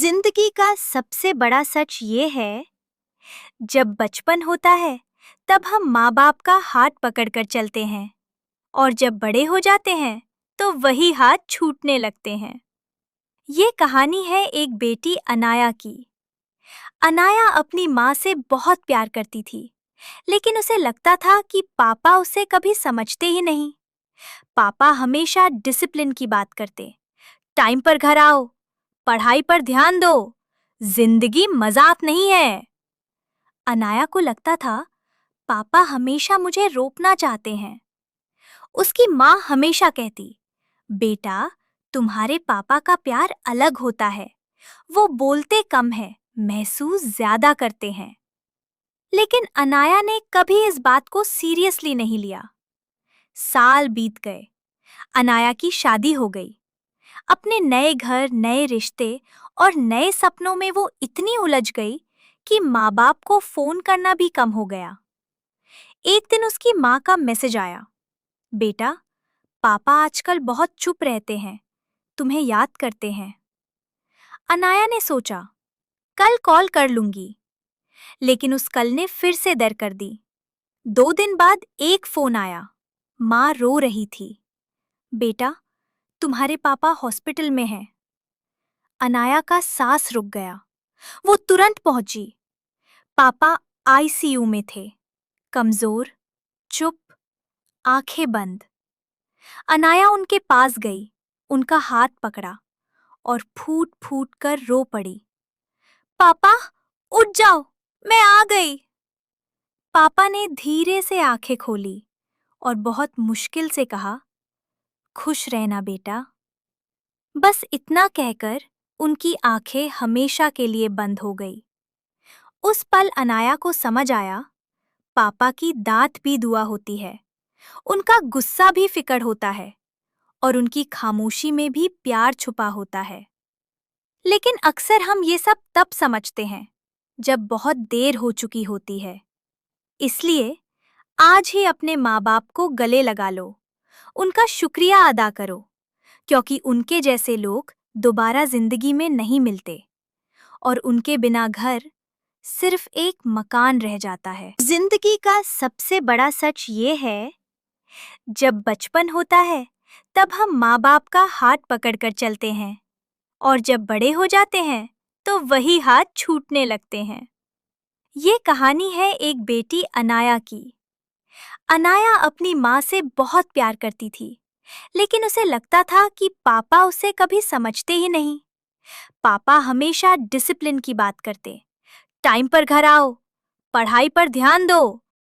जिंदगी का सबसे बड़ा सच ये है, जब बचपन होता है तब हम माँ बाप का हाथ पकड़कर चलते हैं और जब बड़े हो जाते हैं तो वही हाथ छूटने लगते हैं। ये कहानी है एक बेटी अनाया की। अनाया अपनी माँ से बहुत प्यार करती थी, लेकिन उसे लगता था कि पापा उसे कभी समझते ही नहीं। पापा हमेशा डिसिप्लिन की बात करते, टाइम पर घर आओ, पढ़ाई पर ध्यान दो, जिंदगी मजाक नहीं है। अनाया को लगता था पापा हमेशा मुझे रोकना चाहते हैं। उसकी माँ हमेशा कहती, बेटा, तुम्हारे पापा का प्यार अलग होता है, वो बोलते कम है, महसूस ज्यादा करते हैं। लेकिन अनाया ने कभी इस बात को सीरियसली नहीं लिया। साल बीत गए, अनाया की शादी हो गई। अपने नए घर, नए रिश्ते और नए सपनों में वो इतनी उलझ गई कि माँ बाप को फोन करना भी कम हो गया। एक दिन उसकी माँ का मैसेज आया, बेटा, पापा आजकल बहुत चुप रहते हैं, तुम्हें याद करते हैं। अनाया ने सोचा, कल कॉल कर लूंगी, लेकिन उस कल ने फिर से देर कर दी। 2 दिन बाद एक फोन आया। माँ रो रही थी, बेटा, तुम्हारे पापा हॉस्पिटल में हैं। अनाया का सांस रुक गया। वो तुरंत पहुंची। पापा आईसीयू में थे, कमजोर, चुप, आंखें बंद। अनाया उनके पास गई, उनका हाथ पकड़ा और फूट फूट कर रो पड़ी। पापा, उठ जाओ, मैं आ गई। पापा ने धीरे से आंखें खोली और बहुत मुश्किल से कहा, खुश रहना बेटा। बस इतना कहकर उनकी आंखें हमेशा के लिए बंद हो गई। उस पल अनाया को समझ आया, पापा की दात भी दुआ होती है, उनका गुस्सा भी फिक्र होता है और उनकी खामोशी में भी प्यार छुपा होता है। लेकिन अक्सर हम ये सब तब समझते हैं जब बहुत देर हो चुकी होती है। इसलिए आज ही अपने माँ बाप को गले लगा लो, उनका शुक्रिया अदा करो, क्योंकि उनके जैसे लोग दोबारा जिंदगी में नहीं मिलते और उनके बिना घर सिर्फ एक मकान रह जाता है। जिंदगी का सबसे बड़ा सच ये है, जब बचपन होता है तब हम माँ बाप का हाथ पकड़कर चलते हैं और जब बड़े हो जाते हैं तो वही हाथ छूटने लगते हैं। ये कहानी है एक बेटी अनाया की। अनाया अपनी माँ से बहुत प्यार करती थी, लेकिन उसे लगता था कि पापा उसे कभी समझते ही नहीं। पापा हमेशा डिसिप्लिन की बात करते, टाइम पर घर आओ, पढ़ाई पर ध्यान दो,